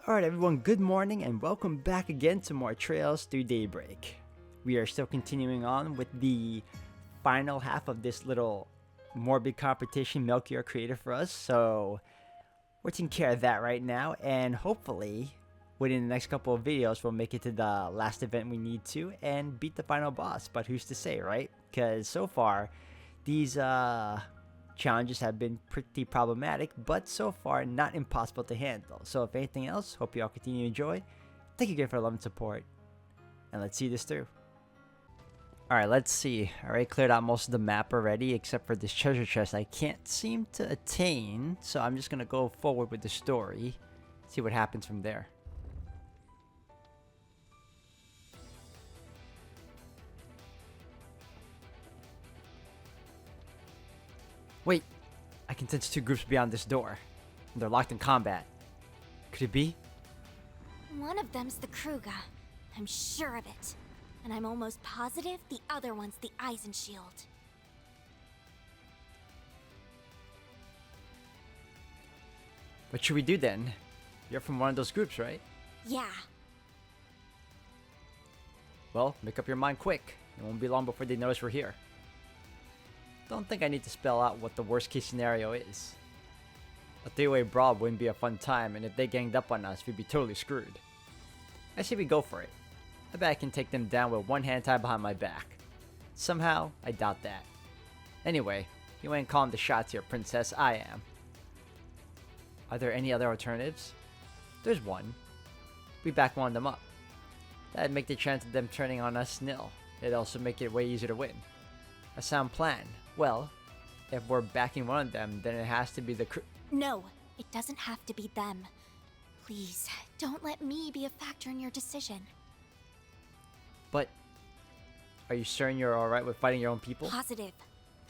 Alright everyone, good morning and welcome back again to more Trails Through Daybreak. We are still continuing on with the final half of this little morbid competition Melchior created for us, so we're taking care of that right now, and hopefully within the next couple of videos we'll make it to the last event we need to and beat the final boss, but who's to say, right? Because so far these challenges have been pretty problematic, but so far not impossible to handle. So if anything else, hope you all continue to enjoy. Thank you again for love and support, and let's see this through. Alright, let's see. I already cleared out most of the map already, except for this treasure chest I can't seem to attain, so I'm just gonna go forward with the story, see what happens from there. Wait, I can sense two groups beyond this door, and they're locked in combat. Could it be? One of them's the Kruga. I'm sure of it. And I'm almost positive the other one's the Eisenshield. What should we do then? You're from one of those groups, right? Yeah. Well, make up your mind quick. It won't be long before they notice we're here. Don't think I need to spell out what the worst case scenario is. A three-way brawl wouldn't be a fun time, and if they ganged up on us, we'd be totally screwed. I say we go for it. I bet I can take them down with one hand tied behind my back. Somehow, I doubt that. Anyway, you ain't calling the shots here, princess, I am. Are there any other alternatives? There's one. We back one of them up. That'd make the chance of them turning on us nil. It'd also make it way easier to win. A sound plan. Well, if we're backing one of them, then it has to be the No, it doesn't have to be them. Please, don't let me be a factor in your decision. But, are you certain you're alright with fighting your own people? Positive.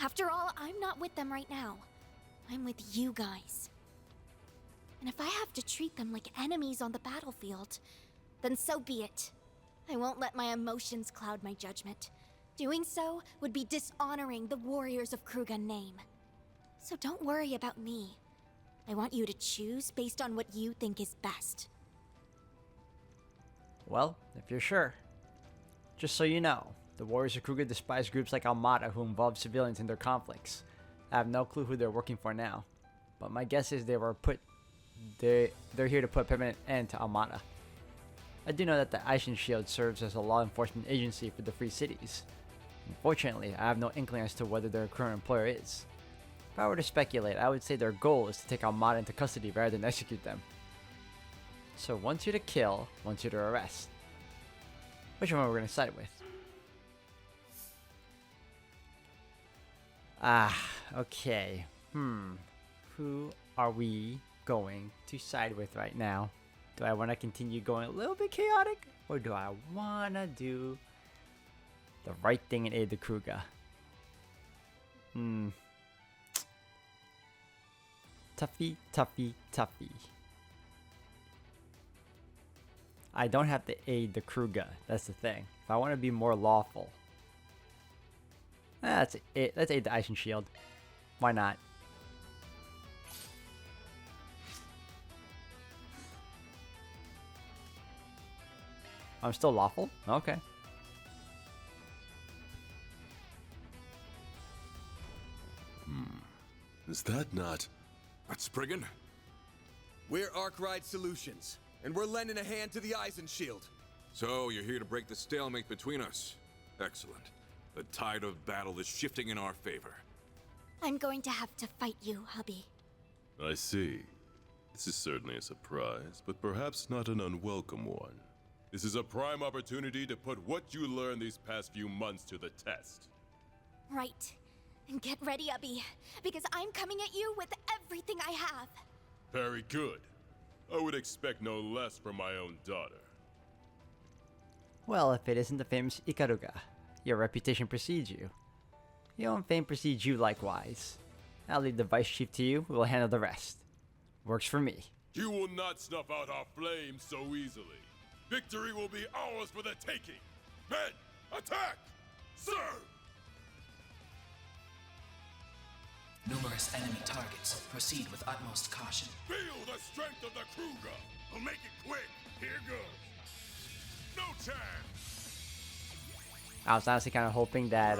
After all, I'm not with them right now. I'm with you guys. And if I have to treat them like enemies on the battlefield, then so be it. I won't let my emotions cloud my judgment. Doing so would be dishonoring the warriors of Kruga name. So don't worry about me. I want you to choose based on what you think is best. Well, if you're sure. Just so you know, the warriors of Kruga despise groups like Armada who involve civilians in their conflicts. I have no clue who they're working for now, but my guess is they're here to put a permanent end to Armada. I do know that the Eisenshield serves as a law enforcement agency for the Free Cities. Unfortunately, I have no inkling as to whether their current employer is. If I were to speculate, I would say their goal is to take Armada into custody rather than execute them. So one's here to kill, one's here to arrest. Which one are we going to side with? Okay. Who are we going to side with right now? Do I want to continue going a little bit chaotic? Or do I want to do the right thing and aid the Kruga? Toughy, toughy, toughy. I don't have to aid the Kruga, that's the thing. If I want to be more lawful. Let's aid the Eisenshield. Why not? I'm still lawful? Okay. Is that not... That's Spriggan? We're Arkwright Solutions, and we're lending a hand to the Eisenshield. So, you're here to break the stalemate between us. Excellent. The tide of battle is shifting in our favor. I'm going to have to fight you, hubby. I see. This is certainly a surprise, but perhaps not an unwelcome one. This is a prime opportunity to put what you learned these past few months to the test. Right. And get ready, hubby, because I'm coming at you with everything I have. Very good. I would expect no less from my own daughter. Well, if it isn't the famous Ikaruga, your reputation precedes you. Your own fame precedes you likewise. I'll leave the vice chief to you, we'll handle the rest. Works for me. You will not snuff out our flames so easily. Victory will be ours for the taking. Men, attack! Sir! Numerous enemy targets. Proceed with utmost caution. Feel the strength of the Kruga! We'll make it quick! I was honestly kind of hoping that.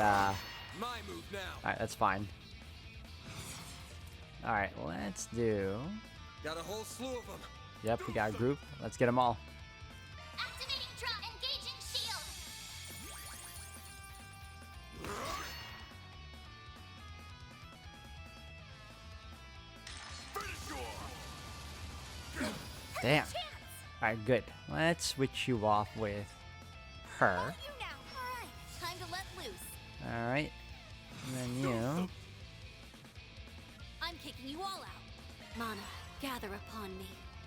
My move now. Alright, that's fine. Alright, let's do. Got a whole slew of them. Yep, we got a group. Let's get them all. Activating drum, engaging shield. Damn. Alright, good. Let's switch you off with her. You now. All right, time to let loose. Alright. And then you. I'm kicking you all out. Mana, gather upon me.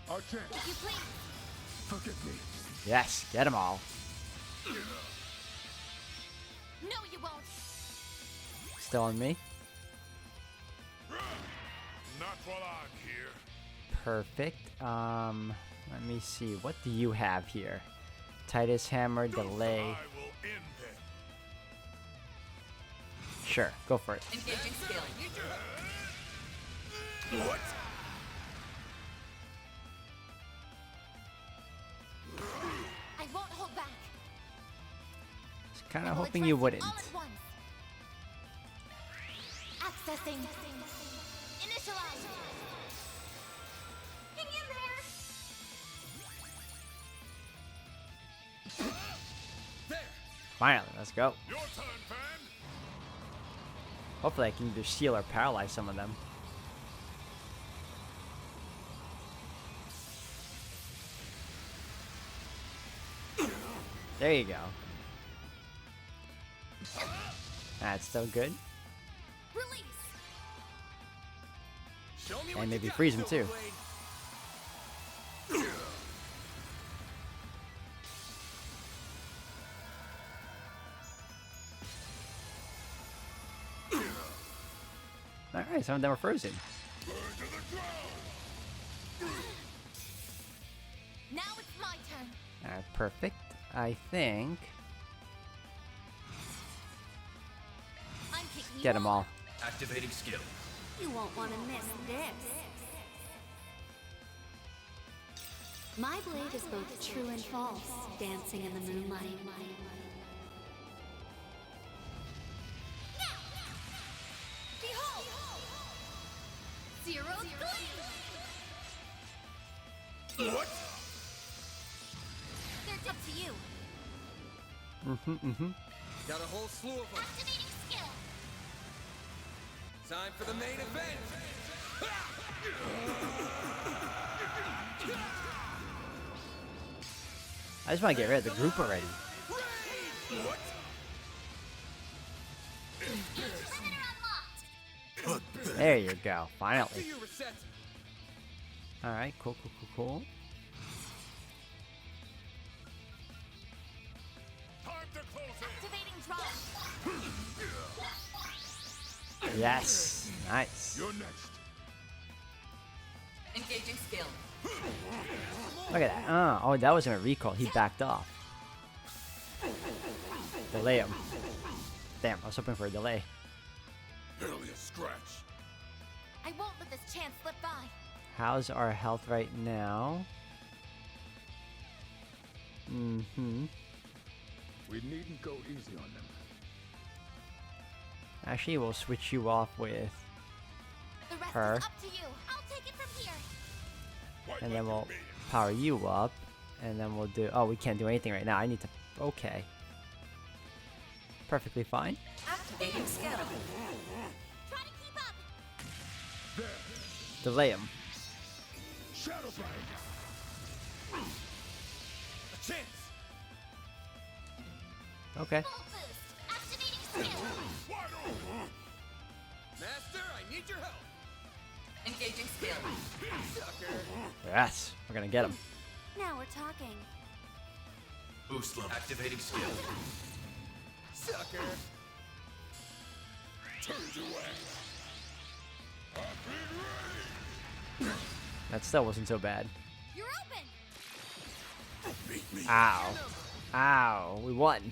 Our chance. If you please. Forgive me. Yes, get them all. No, you won't. Still on me. Not while I'm here. Perfect. Let me see. What do you have here? Titus Hammer, delay. I will end them. Sure, go for it. Engaging skill. What? I won't hold back. Just kind of I will hoping address you it wouldn't. all at once. Accessing. Initialize. Hang in there. There. Finally, let's go. Your turn, fan. Hopefully I can either seal or paralyze some of them. There you go. That's still good. Release. Show me And what maybe you got, freeze 'em too. Silverblade. Alright, some of them are frozen. Now it's my turn. Alright, perfect. I think. I'm kicking you Get them all. Activating skill. You won't want to miss this. My blade is both true and false, dancing in the moonlight. Now! Behold! Zero gleam! What? They're up to you. Got a whole slew of them. Activating skill. Time for the main event. I just want to get rid of the group already. What? Limiter unlocked. There you go. Do Finally. you reset? Alright, cool. Time to close it. Activating drop. Yes. Nice. You're next. Engaging skill. Look at that. Oh, that wasn't a recall. He backed off. Delay him. Damn, I was hoping for a delay. Barely a scratch. I won't let this chance slip by. How's our health right now? Mm-hmm. We needn't go easy on them. Actually, we'll switch you off with, The rest Her. is up to you. I'll take it from here. and then we'll power you up, and then we'll do. Oh, we can't do anything right now. I need to. Okay. Perfectly fine. Activating skill. Try to keep up. Delay him. Shadow Blade. A chance. Okay. Full boost. Activating skill. Wide open. Master, I need your help. Engaging skill. Sucker. Yes, we're gonna get him. Now we're talking. Boost level. Activating skill. Sucker. Turn to ash. I've been ready. That still wasn't so bad. You're open. Beat me. Ow. Ow. We won.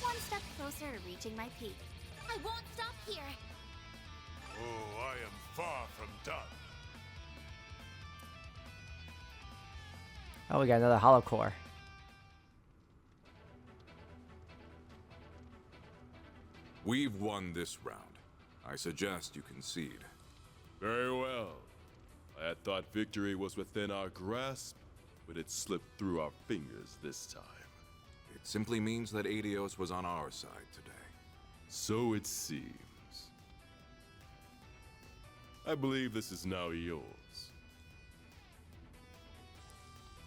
One step closer to reaching my peak. I won't stop here. Oh, I am far from done. Oh, we got another hollow core. We've won this round. I suggest you concede. Very well. I had thought victory was within our grasp, but it slipped through our fingers this time. It simply means that Adios was on our side today. So it seems. I believe this is now yours.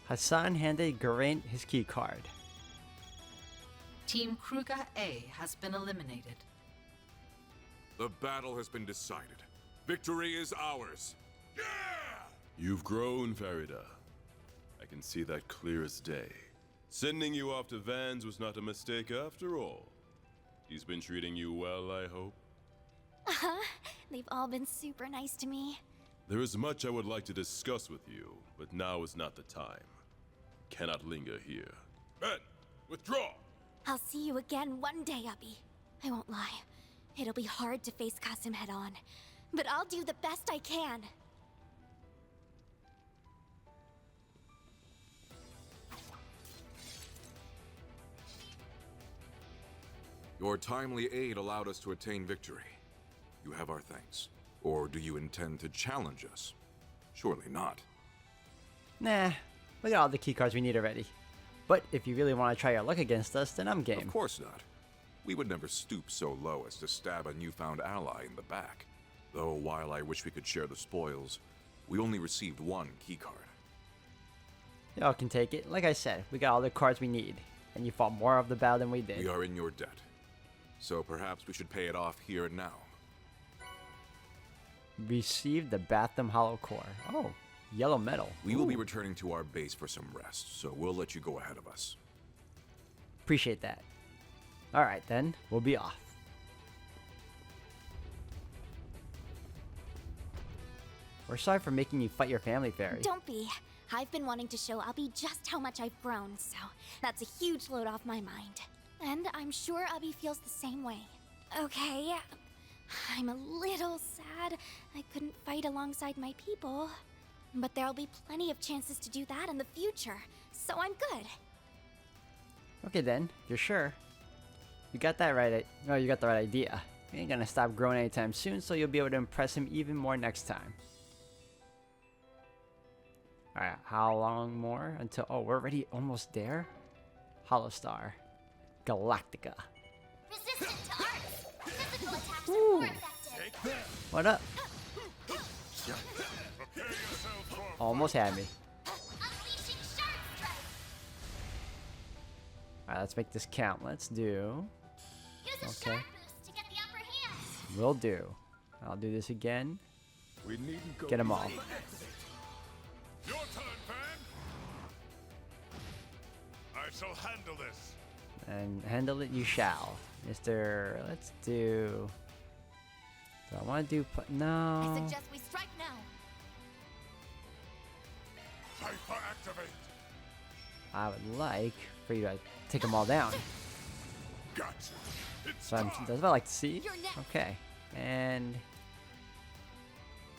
Hassan handed Geraint his key card. Team Kruger A has been eliminated. The battle has been decided. Victory is ours. Yeah! You've grown, Farida. I can see that clear as day. Sending you off to Vans was not a mistake after all. He's been treating you well, I hope. They've all been super nice to me. There is much I would like to discuss with you, but now is not the time. Cannot linger here. Men, withdraw! I'll see you again one day, Ubby. I won't lie. It'll be hard to face Kasim head on, but I'll do the best I can. Your timely aid allowed us to attain victory. You have our thanks. Or do you intend to challenge us? Surely not. Nah, we got all the key cards we need already. But if you really want to try your luck against us, then I'm game. Of course not. We would never stoop so low as to stab a newfound ally in the back. Though while I wish we could share the spoils, we only received one keycard. Y'all can take it. Like I said, we got all the cards we need. And you fought more of the battle than we did. We are in your debt. So perhaps we should pay it off here and now. Received the Batham Hollow Core. Oh, yellow metal. We will be Ooh. returning to our base for some rest, so we'll let you go ahead of us. Appreciate that. Alright then, we'll be off. We're sorry for making you fight your family, Fairy. Don't be. I've been wanting to show Ubby just how much I've grown, so that's a huge load off my mind. And I'm sure Ubby feels the same way. Okay, I'm a little sad I couldn't fight alongside my people. But there'll be plenty of chances to do that in the future, so I'm good. Okay then, you're sure. You got that right. No, you got the right idea. You ain't gonna stop growing anytime soon, so you'll be able to impress him even more next time. Alright, how long more until... Oh, we're already almost there? Hollow Star. Galactica. Resistant to arts. Physical attacks are Ooh. more effective. What up? Prepare yourself for Almost had me. Unleashing Shark Strike. Alright, let's make this count. Let's do... Use a Okay. shark boost to get the upper hand. Will do. I'll do this again. We needn't go. Get them all. your turn, Van! I shall handle this. And handle it you shall. Mr. Let's do... Do I want to do... I No. suggest we strike now. Cipher activate. I would like for you to take them all down. Gotcha. It's So time. that's what I like to see. You're next. Okay. And...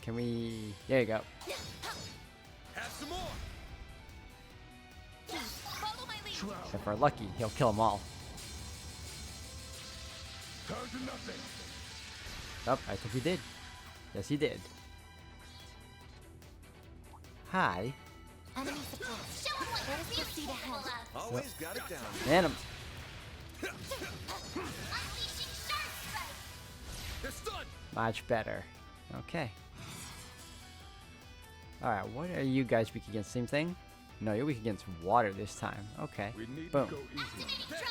Can we... There you go. Have some more! Follow my lead. If we're lucky, he'll kill them all. Down to nothing. Oh, I think he did. Yes, he did. Hi. Enemy support. Show 'em what there's proceed ahead. Always got it down. Man, him. Unleashing Shark Strike. They're stunned! Much better. Okay. Alright, what are you guys weak against? Same thing? No, you're weak against water this time. Okay. We need Boom. to go easy. Activating Drive.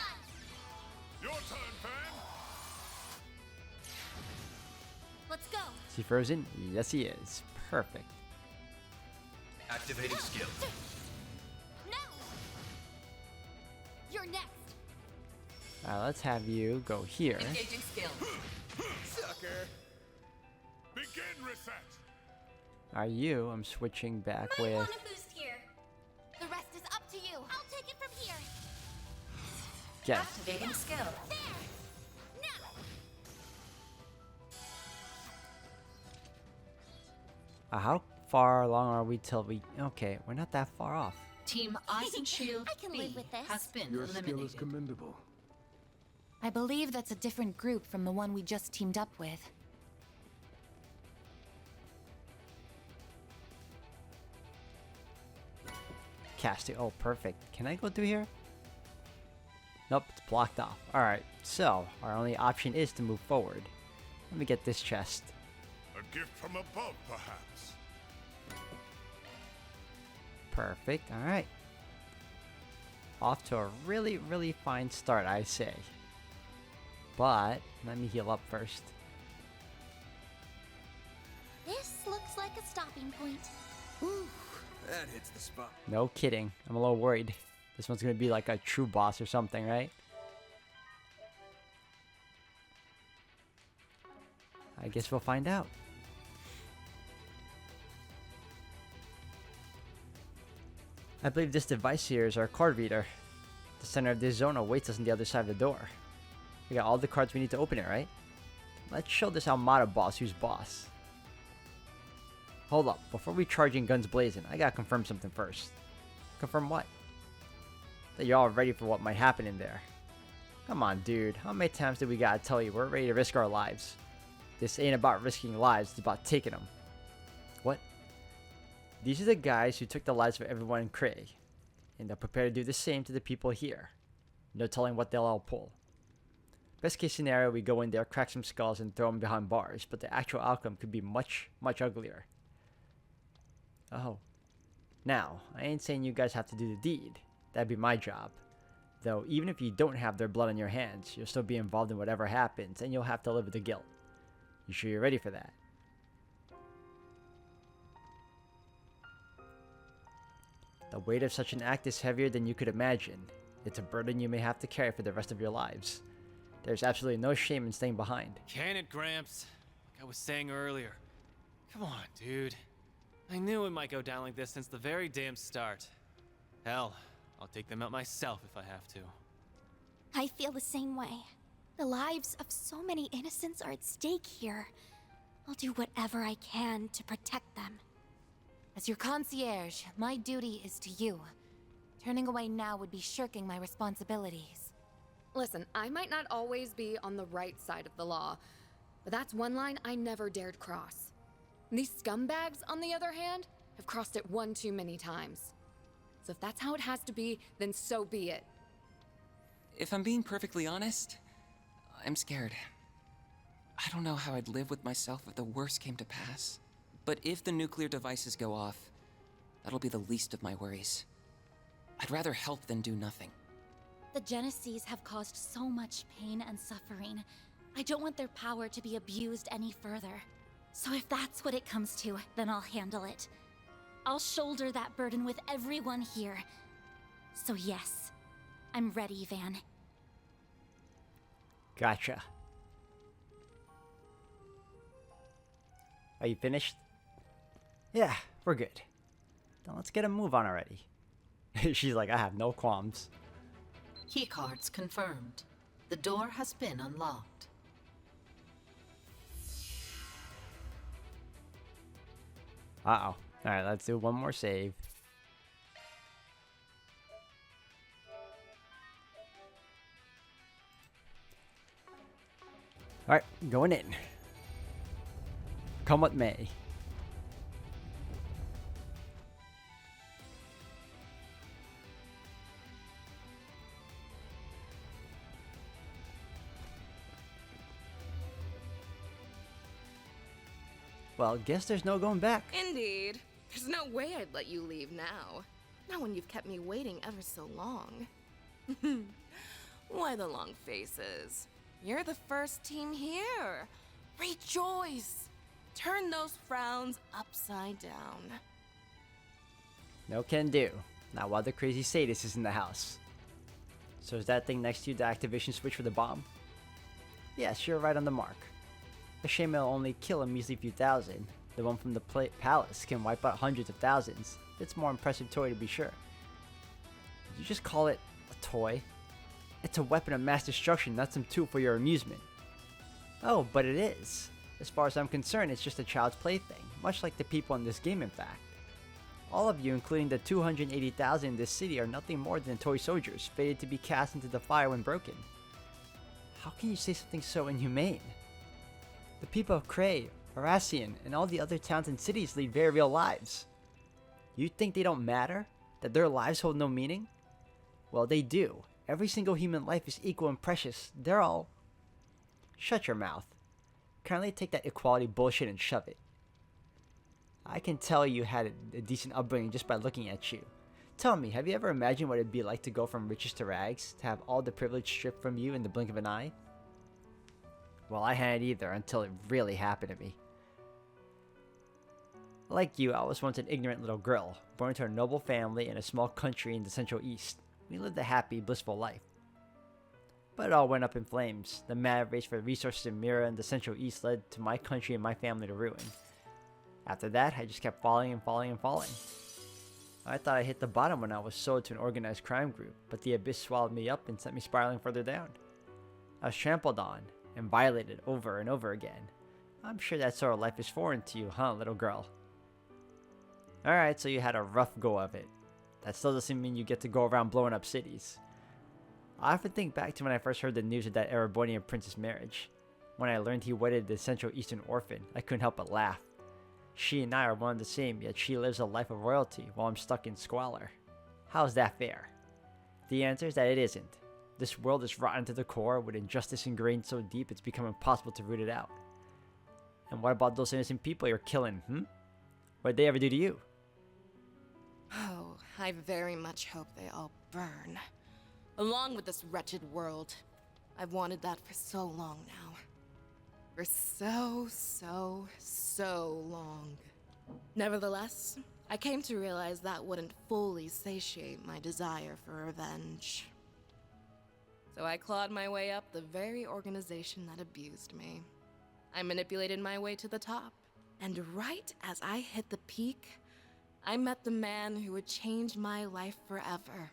Your turn, Van! Let's go. Is he frozen? Yes, he is. Perfect. Activating skill. No. You're next. Alright, let's have you go here. Engaging skill. Sucker! Begin reset! Are you? I'm switching back I with... want a boost here. The rest is up to you. I'll take it from here. Yes. Activating skill. There. Now. How far along are we till we... Okay, we're not that far off. Team Ice and Shield I can B live with this. has been Your skill is eliminated. commendable. I believe that's a different group from the one we just teamed up with. Casting. Oh, perfect. Can I go through here? Nope, it's blocked off. Alright, so our only option is to move forward. Let me get this chest. A gift from above, perhaps. Perfect. Alright. Off to a really, really fine start, I say. But, let me heal up first. This looks like a stopping point. Whew, that hits the spot. No kidding. I'm a little worried. This one's gonna be like a true boss or something, right? I guess we'll find out. I believe this device here is our card reader. The center of this zone awaits us on the other side of the door. We got all the cards we need to open it, right? Let's show this Almada boss who's boss. Hold up, before we charge in guns blazing, I gotta confirm something first. Confirm what? That you're all ready for what might happen in there. Come on, dude. How many times did we gotta tell you we're ready to risk our lives? This ain't about risking lives, it's about taking them. What? These are the guys who took the lives of everyone in Cray, and they're prepared to do the same to the people here. No telling what they'll all pull. Best case scenario, we go in there, crack some skulls, and throw them behind bars, but the actual outcome could be much, much uglier. Oh. Now, I ain't saying you guys have to do the deed. That'd be my job. Though, even if you don't have their blood on your hands, you'll still be involved in whatever happens, and you'll have to live with the guilt. You sure you're ready for that? The weight of such an act is heavier than you could imagine. It's a burden you may have to carry for the rest of your lives. There's absolutely no shame in staying behind. Can it, Gramps? Like I was saying earlier. Come on, dude. I knew it might go down like this since the very damn start. Hell, I'll take them out myself if I have to. I feel the same way. The lives of so many innocents are at stake here. I'll do whatever I can to protect them. As your concierge, my duty is to you. Turning away now would be shirking my responsibilities. Listen, I might not always be on the right side of the law, but that's one line I never dared cross. These scumbags, on the other hand, have crossed it one too many times. So if that's how it has to be, then so be it. If I'm being perfectly honest, I'm scared. I don't know how I'd live with myself if the worst came to pass. But if the nuclear devices go off, that'll be the least of my worries. I'd rather help than do nothing. The Genesees have caused so much pain and suffering. I don't want their power to be abused any further. So if that's what it comes to, then I'll handle it. I'll shoulder that burden with everyone here. So yes, I'm ready, Van. Gotcha. Are you finished? Yeah, we're good. Then let's get a move on already. She's like, I have no qualms. Keycards confirmed. The door has been unlocked. Uh-oh. Alright, let's do one more save. Alright, going in. Come what may. Well, guess there's no going back. Indeed. There's no way I'd let you leave now. Not when you've kept me waiting ever so long. Why the long faces? You're the first team here. Rejoice! Turn those frowns upside down. No can do. Not while the crazy sadist is in the house. So is that thing next to you the activation switch for the bomb? Yes, you're right on the mark. A shame it'll only kill a measly few thousand. The one from the palace can wipe out hundreds of thousands. It's a more impressive toy to be sure. Did you just call it a toy? It's a weapon of mass destruction, not some tool for your amusement. Oh, but it is. As far as I'm concerned, it's just a child's plaything, much like the people in this game in fact. All of you, including the 280,000 in this city, are nothing more than toy soldiers, fated to be cast into the fire when broken. How can you say something so inhumane? The people of Cray, Horacian, and all the other towns and cities lead very real lives. You think they don't matter? That their lives hold no meaning? Well, they do. Every single human life is equal and precious. They're all... Shut your mouth. Kindly take that equality bullshit and shove it. I can tell you had a decent upbringing just by looking at you. Tell me, have you ever imagined what it'd be like to go from riches to rags? To have all the privilege stripped from you in the blink of an eye? Well, I hadn't either until it really happened to me. Like you, I was once an ignorant little girl, born into a noble family in a small country in the Central East. We lived a happy, blissful life. But it all went up in flames. The mad race for resources in Mira and the Central East led to my country and my family to ruin. After that, I just kept falling and falling and falling. I thought I hit the bottom when I was sold to an organized crime group, but the abyss swallowed me up and sent me spiraling further down. I was trampled on and violated over and over again. I'm sure that sort of life is foreign to you, huh, little girl? Alright, so you had a rough go of it. That still doesn't mean you get to go around blowing up cities. I often think back to when I first heard the news of that Erebonian prince's marriage. When I learned he wedded the Central Eastern orphan, I couldn't help but laugh. She and I are one and the same, yet she lives a life of royalty while I'm stuck in squalor. How's that fair? The answer is that it isn't. This world is rotten to the core, with injustice ingrained so deep it's become impossible to root it out. And what about those innocent people you're killing, What'd they ever do to you? Oh, I very much hope they all burn. Along with this wretched world. I've wanted that for so long now. For so long. Nevertheless, I came to realize that wouldn't fully satiate my desire for revenge. So I clawed my way up the very organization that abused me. I manipulated my way to the top. And right as I hit the peak, I met the man who would change my life forever.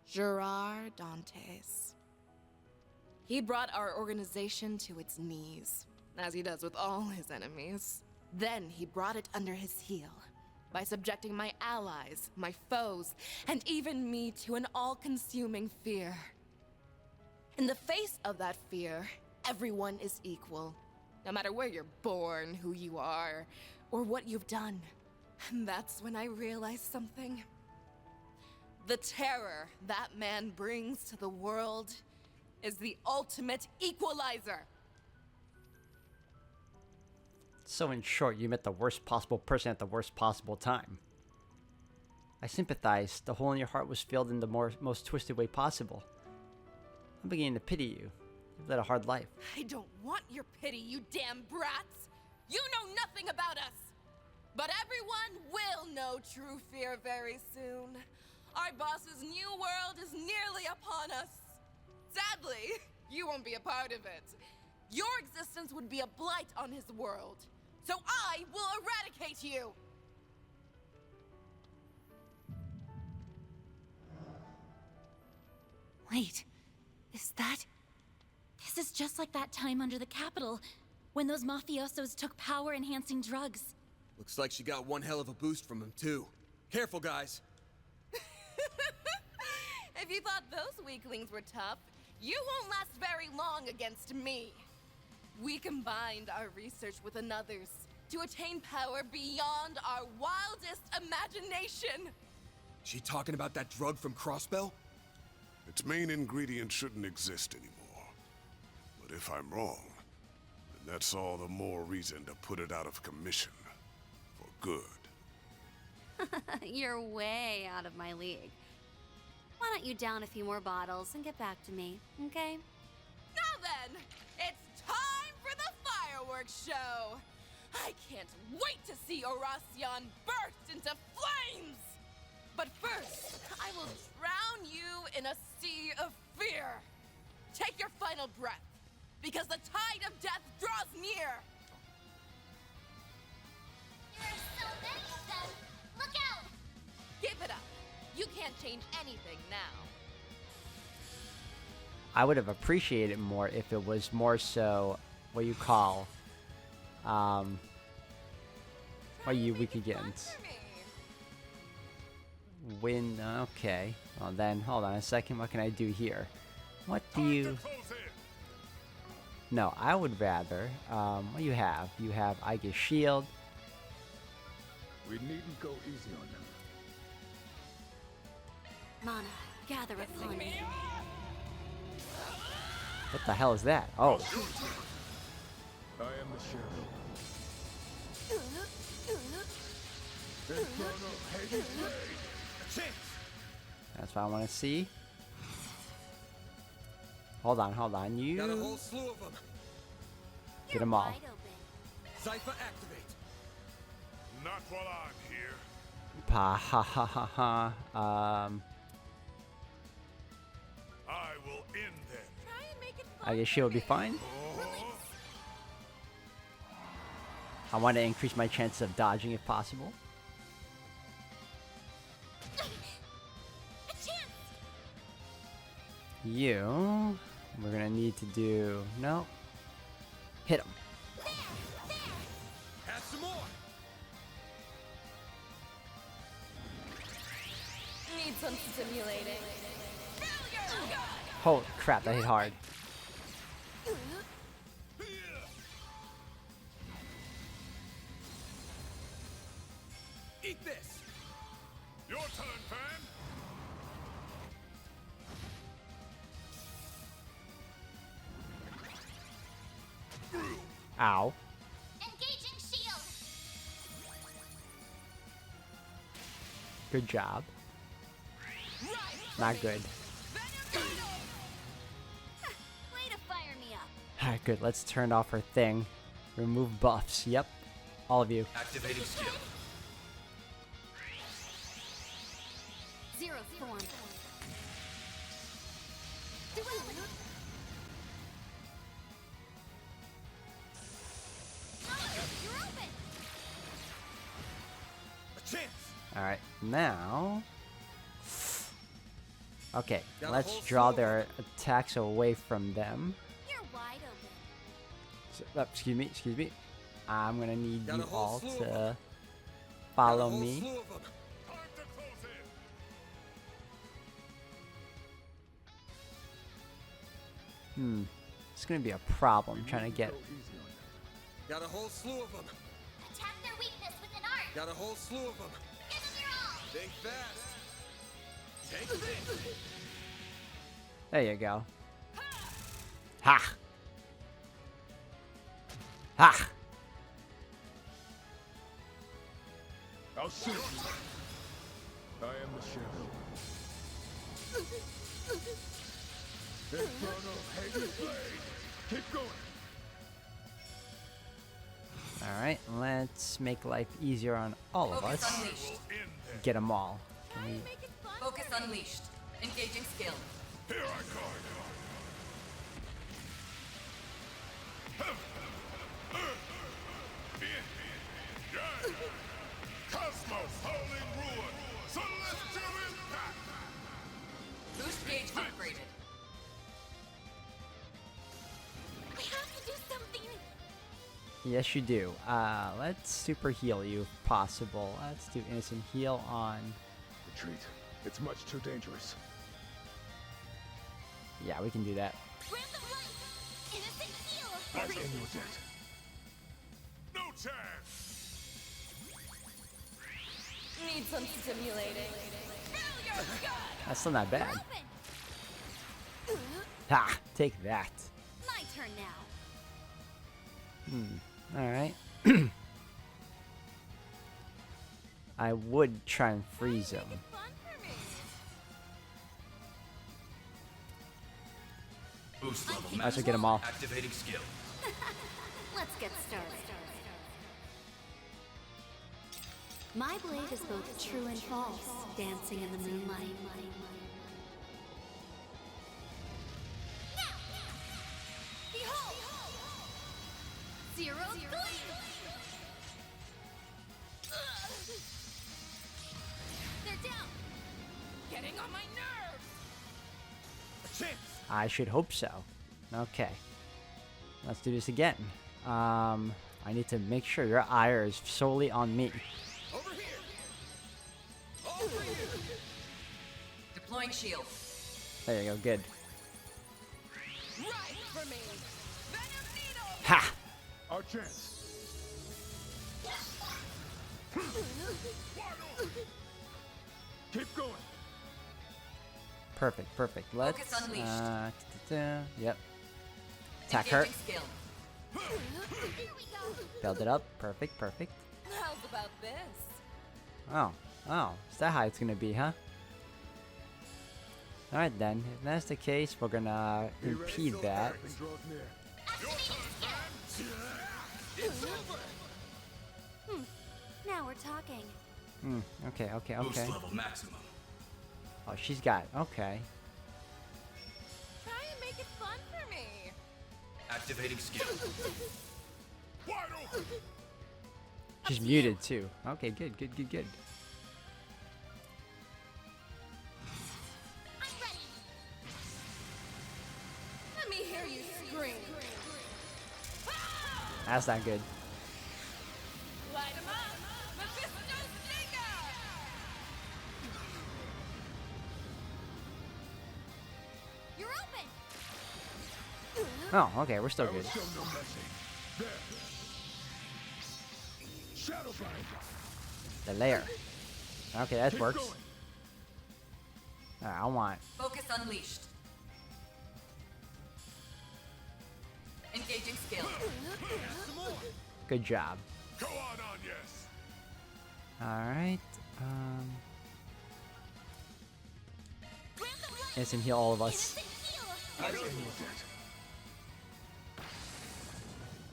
Gerard Dantes. He brought our organization to its knees, as he does with all his enemies. Then he brought it under his heel, by subjecting my allies, my foes, and even me to an all-consuming fear. In the face of that fear, everyone is equal, no matter where you're born, who you are, or what you've done. And that's when I realized something. The terror that man brings to the world is the ultimate equalizer. So in short, you met the worst possible person at the worst possible time. I sympathized. The hole in your heart was filled in the most twisted way possible. I'm beginning to pity you. You've led a hard life. I don't want your pity, you damn brats! You know nothing about us! But everyone will know true fear very soon. Our boss's new world is nearly upon us. Sadly, you won't be a part of it. Your existence would be a blight on his world. So I will eradicate you! Wait, is that... This is just like that time under the Capitol, when those mafiosos took power-enhancing drugs. Looks like she got one hell of a boost from them, too. Careful, guys. If you thought those weaklings were tough, you won't last very long against me. We combined our research with another's to attain power beyond our wildest imagination. She talking about that drug from Crossbell? Its main ingredient shouldn't exist anymore. But if I'm wrong, then that's all the more reason to put it out of commission. For good. You're way out of my league. Why don't you down a few more bottles and get back to me, okay? Now then, it's time for the fireworks show! I can't wait to see Horacian burst into flames! But first, I will drown you in a sea of fear! Take your final breath, because the tide of death draws near! There are so many of them! Look out! Give it up! You can't change anything now. I would have appreciated more if it was more so what you call what you weak against. Win. Okay. Well then, hold on a second. What can I do here? What do you? No, I would rather. What do you have? You have Ige's shield. We needn't go easy on them. Mana, gather upon me. What the hell is that? Oh. I am the shadow. Infernal Hades Blade. That's what I want to see. Hold on. You Got a whole slew of them. get them all. Cypher activate. Not while I'm here. Pa ha ha ha ha. I will end them. I guess she'll be fine. I want to increase my chances of dodging if possible. You, we're gonna need to do no. Hit him. Have some more. Need some stimulating. Holy crap! That hit hard. Eat this. Your turn, fan. Ow. Engaging shield. Good job. Not good. Way to fire me up. Alright, good. Let's turn off her thing. Remove buffs. Yep. All of you. Activating skill. Zero form. You're open. A chance. Alright, now. Okay, Got a let's whole draw slew of their attacks away from them. You're wide open. Excuse me. I'm gonna need Got you a whole all slew of to them. follow Got a whole me. slew of them. Time to close in. It's gonna be a problem trying to get. Go easy on them. Got a whole slew of them. Attack their weakness with an art. Got a whole slew of them. Give them your all. Think fast. Take this. There you go. Ha! Ha! I'll shoot you. I am the shadow. Infernal Hades Blade. Keep going. Alright, let's make life easier on all of us. Unleashed. Get them all. Can we- Focus unleashed. Engaging skill. Here I come. Cosmos howling ruin. Celestial impact. Boost gauge upgraded. We have to do something. Yes, you do. Let's super heal you if possible. Let's do innocent heal on. Retreat. It's much too dangerous. Yeah, we can do that. Grant them life. Innocent heal. As in was it. No chance. Need some stimulating. That's still not bad. Open. Ha! Take that. My turn now. Alright. I would try and freeze him. Fun for me. Boost level. I should get them all. Activating skill. Let's get started. My blade is both true and false, dancing in the moonlight. Now! Behold! Zero gleam! They're down! Getting on my nerves! A chance. I should hope so. Okay. Let's do this again. I need to make sure your ire is solely on me. Over here. Over here. Deploying shield. There you go, good. Right for me. Venom Ha! Our chance. Keep going. Perfect, perfect. Let's. Focus unleashed. Yep. Attack her. Engaging skill. Build it up. Perfect, perfect. How's about this? Oh, oh, is that how it's gonna be, huh? Alright then, if that's the case, we're gonna impede that. Now we're talking. Okay, okay, Boost okay. level maximum. Oh, she's got, okay. Try and make it fun for me. Activating skill. She's muted too. Okay, good, good, good, good. Let me hear you scream. That's not good. Light 'em up. Mephisto Stinger. You're open. Oh, okay, we're still good. Show no mercy. There. Shadow Bind. The layer. Okay, that Keep works. going. Alright, I want. Focus unleashed. Engaging skill. Good job. Go on, yes. Alright. Instant heal all of us.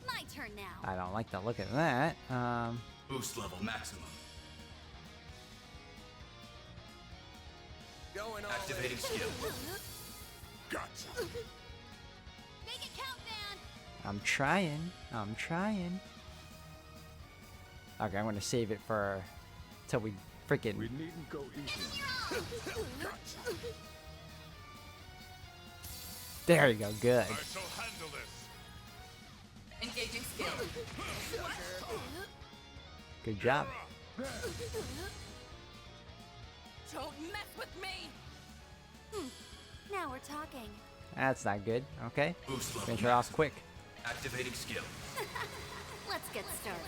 My turn now. I don't like the look of that. Boost level maximum. Going on. Activating skill. Gotcha. Make it count, man. I'm trying. I'm trying. Okay, I'm gonna save it for till we freaking. We needn't go easy. There you go. Good. I shall handle this. Engaging skill. Good job. Don't mess with me. Now we're talking. That's not good. Okay. Boost level Finish her off quick. Activating skill. Let's get started.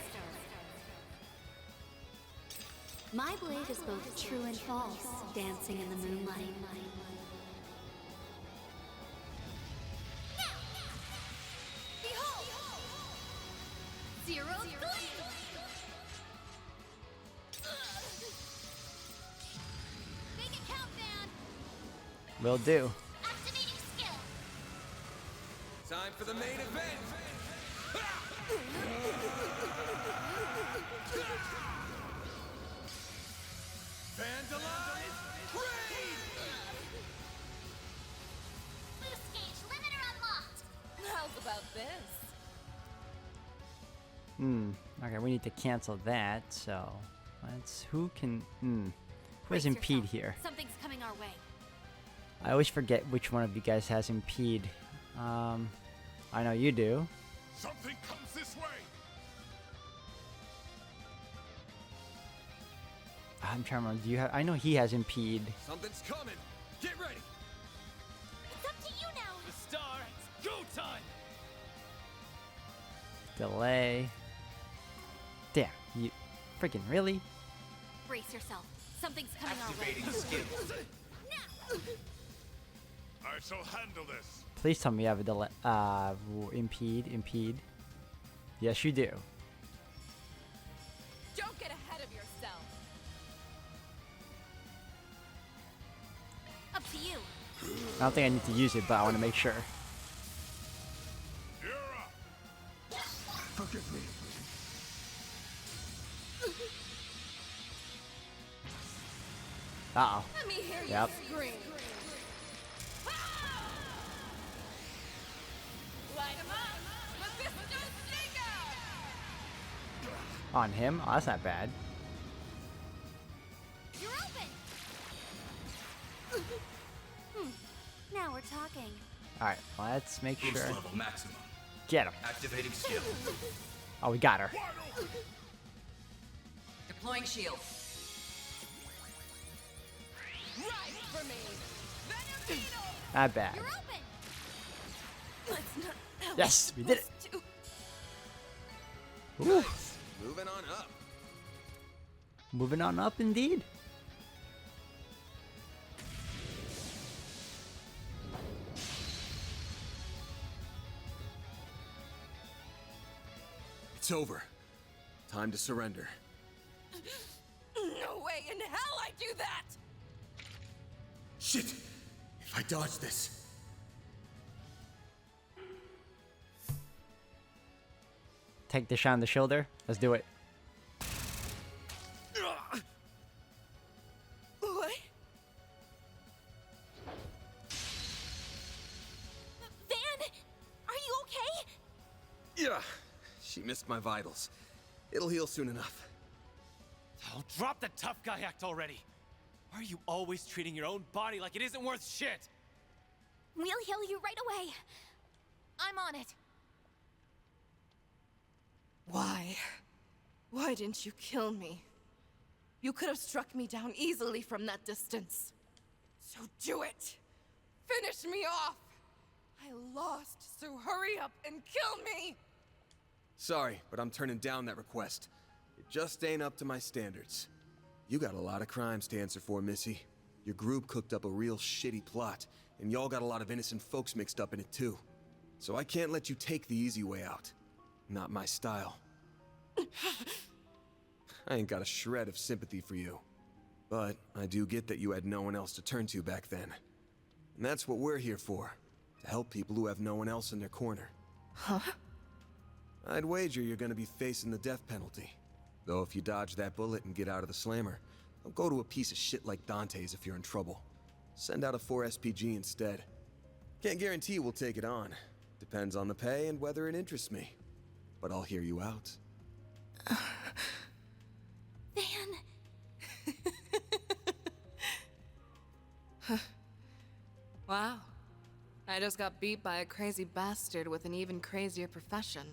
My blade is both true and false, dancing in the moonlight. Behold! Zero Gleam! Make it count, man! Will do. Activating skill! Time for the main event. Vandalize! Raid! Boost gauge limiter unlocked! How's about this? Okay, we need to cancel that. So let's. Who can? Who has Brace impede yourself. here? Something's coming our way. I always forget which one of you guys has impede. I know you do. Something comes this way. I'm trying to remember. Do you have? I know he has impede. Something's coming. Get ready. It's up to you now! The star, it's go time! Delay. Damn, you freaking really? Brace yourself. Something's coming our way. Activating skill. I shall handle this. Please tell me you have a delay. Impede. Yes, you do. Don't get ahead of yourself. Up to you! I don't think I need to use it, but I want to make sure. You're up. Forgive me. Uh oh. Let me hear you Yep. scream. Light 'em up. Mephisto Stinger. On him? Oh, that's not bad. You're open! Now we're talking. Alright, let's make Boost sure. level maximum. Get him. Activating skill. Oh, we got her. Deploying shield. Right for me. Venom Needle. Not bad. You're open! Let's not. Yes, we did it. To Nice. Moving on up. Moving on up, indeed. It's over. Time to surrender. No way in hell I do that! Shit! If I dodge this... Take the shot on the shoulder. Let's do it. What? Van! Are you okay? Yeah, she missed my vitals. It'll heal soon enough. Oh, drop the tough guy act already. Why are you always treating your own body like it isn't worth shit? We'll heal you right away. I'm on it. Why? Why didn't you kill me? You could have struck me down easily from that distance. So do it! Finish me off! I lost, so hurry up and kill me! Sorry, but I'm turning down that request. It just ain't up to my standards. You got a lot of crimes to answer for, Missy. Your group cooked up a real shitty plot, and y'all got a lot of innocent folks mixed up in it too. So I can't let you take the easy way out. Not my style. I ain't got a shred of sympathy for you. But I do get that you had no one else to turn to back then. And that's what we're here for. To help people who have no one else in their corner. Huh? I'd wager you're gonna be facing the death penalty. Though if you dodge that bullet and get out of the slammer, don't go to a piece of shit like Dante's if you're in trouble. Send out a 4 SPG instead. Can't guarantee we'll take it on. Depends on the pay and whether it interests me. But I'll hear you out. Van! Wow. I just got beat by a crazy bastard with an even crazier profession.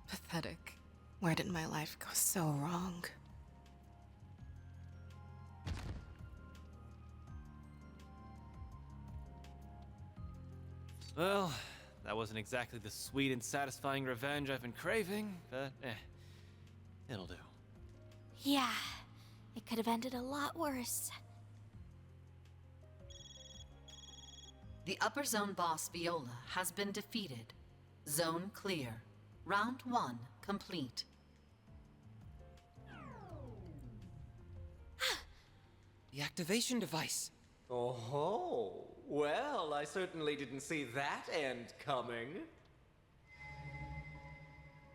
Pathetic. Where did my life go so wrong? Well, that wasn't exactly the sweet and satisfying revenge I've been craving, but it'll do. Yeah, it could have ended a lot worse. The upper zone boss Viola has been defeated. Zone clear. Round 1 complete. The activation device. Oh, well, I certainly didn't see that end coming.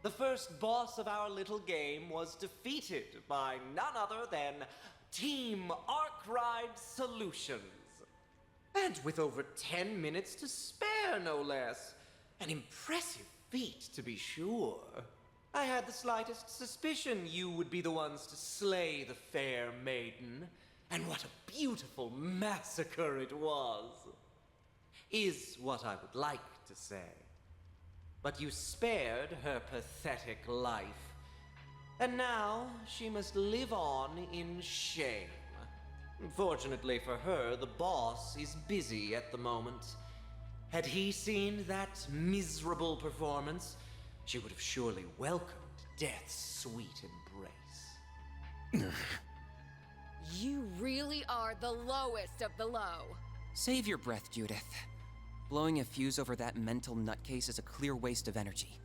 The first boss of our little game was defeated by none other than Team Arkwright Solutions. And with over 10 minutes to spare, no less. An impressive feat, to be sure. I had the slightest suspicion you would be the ones to slay the fair maiden. And what a beautiful massacre it was. Is what I would like to say. But you spared her pathetic life. And now she must live on in shame. Fortunately for her, the boss is busy at the moment. Had he seen that miserable performance, she would have surely welcomed death's sweet embrace. You really are the lowest of the low. Save your breath, Judith. Blowing a fuse over that mental nutcase is a clear waste of energy.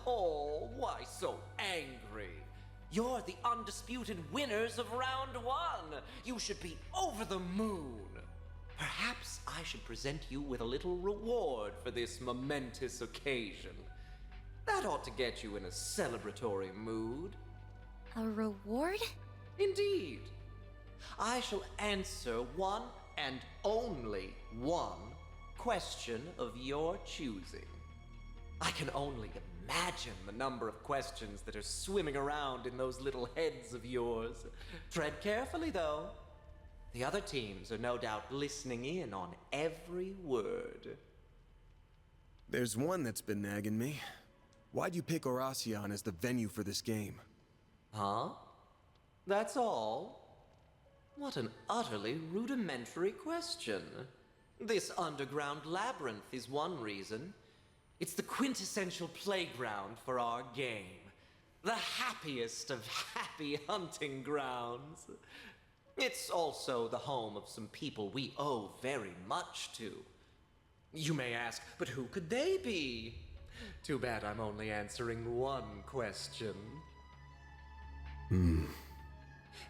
Oh, why so angry? You're the undisputed winners of round 1. You should be over the moon. Perhaps I should present you with a little reward for this momentous occasion. That ought to get you in a celebratory mood. A reward? Indeed. I shall answer one and only one question of your choosing. I can only imagine the number of questions that are swimming around in those little heads of yours. Tread carefully, though. The other teams are no doubt listening in on every word. There's one that's been nagging me. Why'd you pick Oracion as the venue for this game? Huh? That's all? What an utterly rudimentary question. This underground labyrinth is one reason. It's the quintessential playground for our game. The happiest of happy hunting grounds. It's also the home of some people we owe very much to. You may ask, but who could they be? Too bad I'm only answering one question.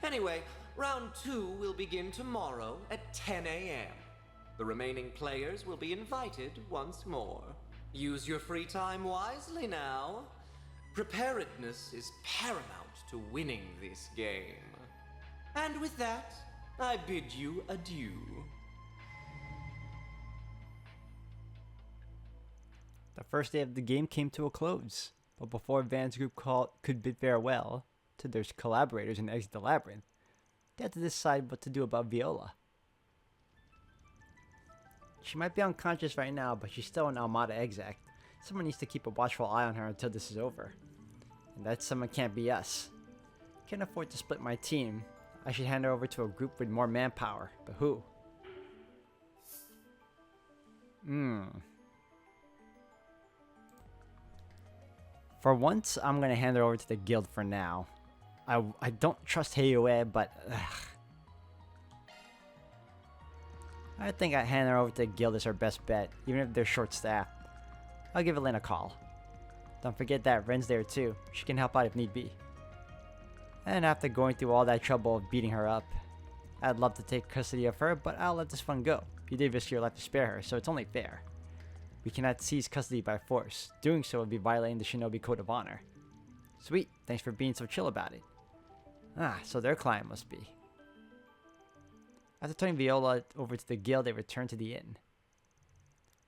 Anyway, round 2 will begin tomorrow at 10 a.m. The remaining players will be invited once more. Use your free time wisely now. Preparedness is paramount to winning this game. And with that, I bid you adieu. The first day of the game came to a close, but before Van's group could bid farewell to their collaborators and exit the labyrinth, they had to decide what to do about Viola. She might be unconscious right now, but she's still an Almada exec. Someone needs to keep a watchful eye on her until this is over. And that someone can't be us. Can't afford to split my team. I should hand her over to a group with more manpower, but who? For once, I'm gonna hand her over to the guild for now. I don't trust Heiyue, but I think I hand her over to the guild as our best bet, even if they're short-staffed. I'll give Elena a call. Don't forget that Ren's there too. She can help out if need be. And after going through all that trouble of beating her up, I'd love to take custody of her, but I'll let this one go. You did risk your life to spare her, so it's only fair. We cannot seize custody by force. Doing so would be violating the Shinobi Code of Honor. Sweet, thanks for being so chill about it. Ah, so their client must be. After turning Viola over to the guild, they returned to the inn.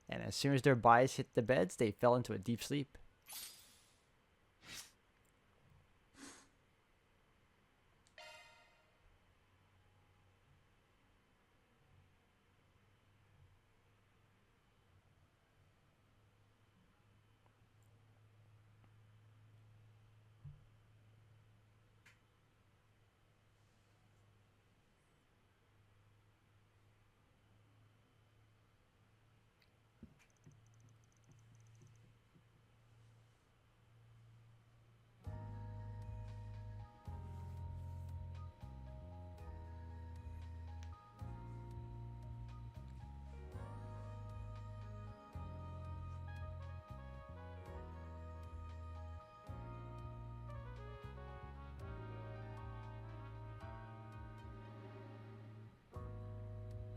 And as soon as their bodies hit the beds, they fell into a deep sleep.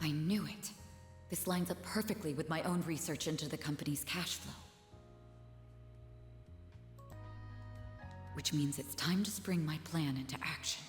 I knew it. This lines up perfectly with my own research into the company's cash flow. Which means it's time to spring my plan into action.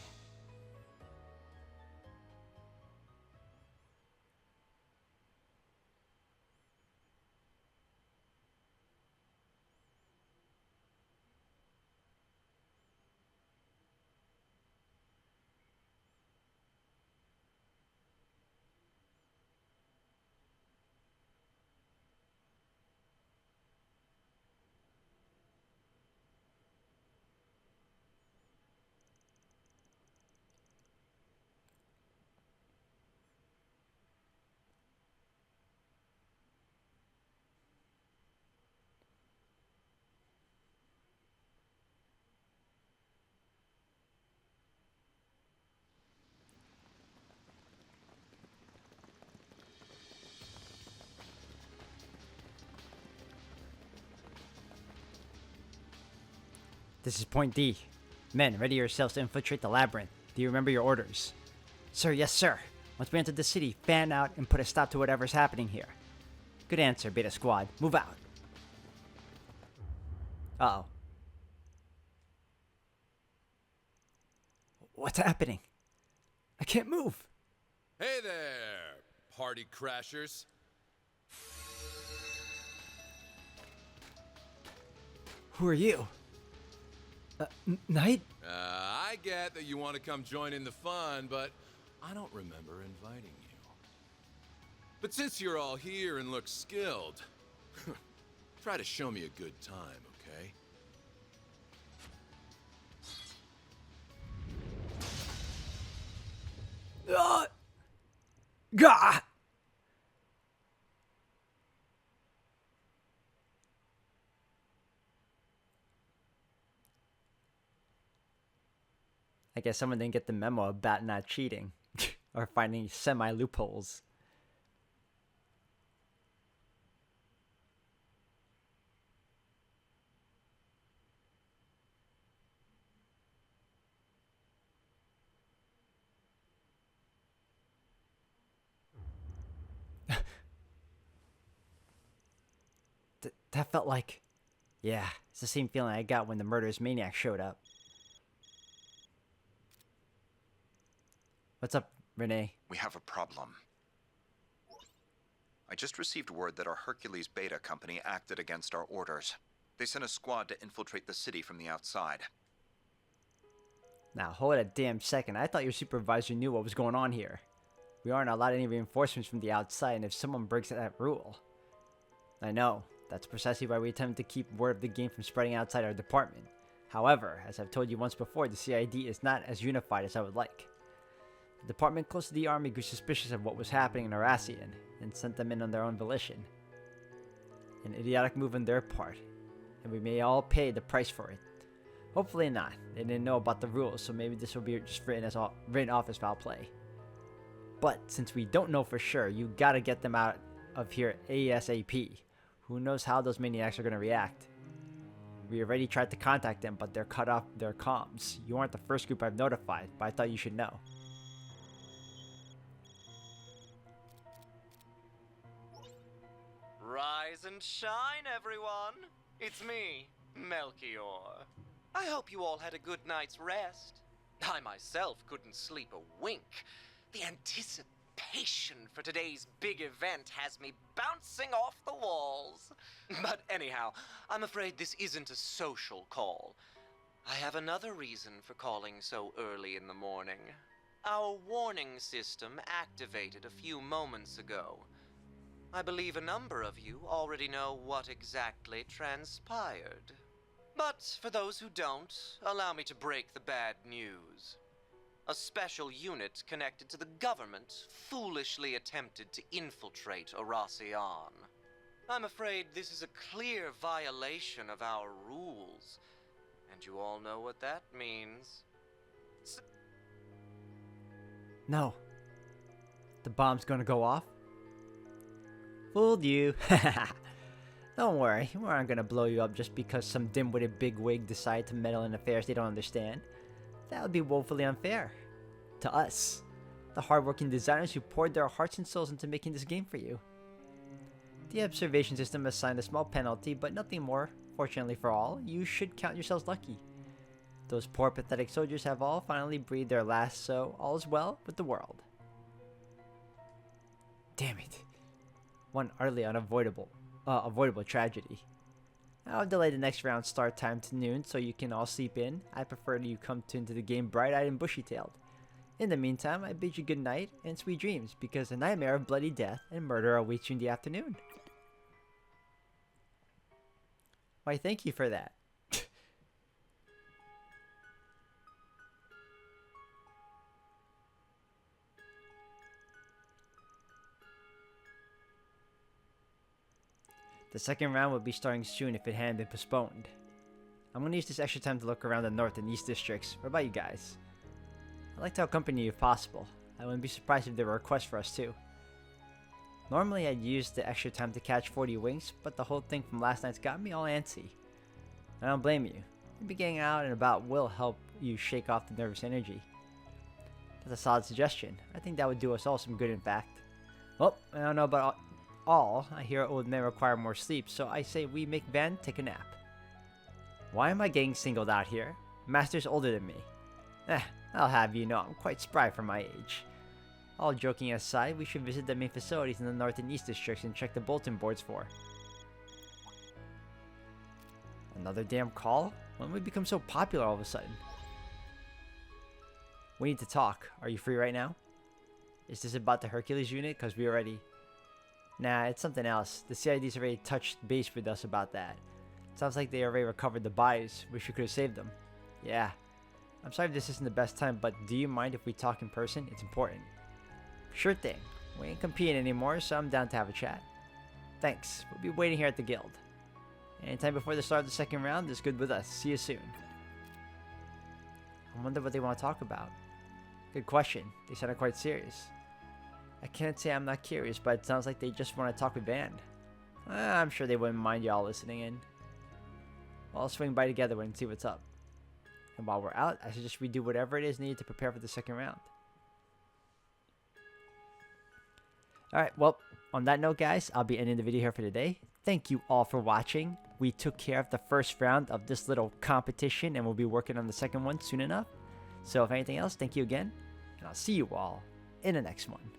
This is Point D. Men, ready yourselves to infiltrate the labyrinth. Do you remember your orders? Sir, yes sir. Once we enter the city, fan out and put a stop to whatever's happening here. Good answer, Beta Squad. Move out. Uh-oh. What's happening? I can't move. Hey there, party crashers. Who are you? Knight? I get that you want to come join in the fun, but I don't remember inviting you. But since you're all here and look skilled, try to show me a good time, okay? Gah! I guess someone didn't get the memo about not cheating or finding semi loopholes. That felt like, yeah, it's the same feeling I got when the murderous maniac showed up. What's up, Renee? We have a problem. I just received word that our Hercules Beta company acted against our orders. They sent a squad to infiltrate the city from the outside. Now, hold a damn second. I thought your supervisor knew what was going on here. We aren't allowed any reinforcements from the outside, and if someone breaks that rule... I know. That's precisely why we attempt to keep word of the game from spreading outside our department. However, as I've told you once before, the CID is not as unified as I would like. The department close to the army grew suspicious of what was happening in Aracian and sent them in on their own volition. An idiotic move on their part, and we may all pay the price for it. Hopefully not. They didn't know about the rules, so maybe this will be just written off as foul play. But since we don't know for sure, you gotta get them out of here ASAP. Who knows how those maniacs are gonna react? We already tried to contact them, but they're cut off their comms. You aren't the first group I've notified, but I thought you should know. Rise and shine, everyone! It's me, Melchior. I hope you all had a good night's rest. I myself couldn't sleep a wink. The anticipation for today's big event has me bouncing off the walls. But anyhow, I'm afraid this isn't a social call. I have another reason for calling so early in the morning. Our warning system activated a few moments ago. I believe a number of you already know what exactly transpired. But for those who don't, allow me to break the bad news. A special unit connected to the government foolishly attempted to infiltrate Aracian. I'm afraid this is a clear violation of our rules, and you all know what that means. No. The bomb's gonna go off? Fooled you. Don't worry, we aren't gonna blow you up just because some dim-witted bigwig decide to meddle in affairs they don't understand. That would be woefully unfair. To us. The hardworking designers who poured their hearts and souls into making this game for you. The observation system assigned a small penalty, but nothing more. Fortunately for all, you should count yourselves lucky. Those poor pathetic soldiers have all finally breathed their last, so all is well with the world. Damn it. One utterly avoidable tragedy. I'll delay the next round start time to noon so you can all sleep in. I prefer you come into the game bright-eyed and bushy-tailed. In the meantime, I bid you good night and sweet dreams, because a nightmare of bloody death and murder awaits you in the afternoon. Why, thank you for that. The second round would be starting soon if it hadn't been postponed. I'm gonna use this extra time to look around the north and east districts. What about you guys? I'd like to accompany you if possible. I wouldn't be surprised if there were requests for us too. Normally I'd use the extra time to catch 40 winks, but the whole thing from last night's got me all antsy. I don't blame you. Maybe getting out and about will help you shake off the nervous energy. That's a solid suggestion. I think that would do us all some good, in fact. Well, I don't know about all. I hear old men require more sleep, so I say we make Van take a nap. Why am I getting singled out here? Master's older than me. I'll have you know I'm quite spry for my age. All joking aside, we should visit the main facilities in the north and east districts and check the bulletin boards for. Another damn call? When did we become so popular all of a sudden? We need to talk. Are you free right now? Is this about the Hercules unit? Because we already... Nah, it's something else. The CID's already touched base with us about that. Sounds like they already recovered the bodies. Wish we could have saved them. Yeah. I'm sorry if this isn't the best time, but do you mind if we talk in person? It's important. Sure thing. We ain't competing anymore, so I'm down to have a chat. Thanks. We'll be waiting here at the guild. Anytime before the start of the second round is good with us. See you soon. I wonder what they want to talk about. Good question. They sounded quite serious. I can't say I'm not curious, but it sounds like they just want to talk with Van. I'm sure they wouldn't mind y'all listening in. I'll swing by together and see what's up. And while we're out, I suggest we do whatever it is needed to prepare for the second round. Alright, well, on that note, guys, I'll be ending the video here for today. Thank you all for watching. We took care of the first round of this little competition, and we'll be working on the second one soon enough. So if anything else, thank you again, and I'll see you all in the next one.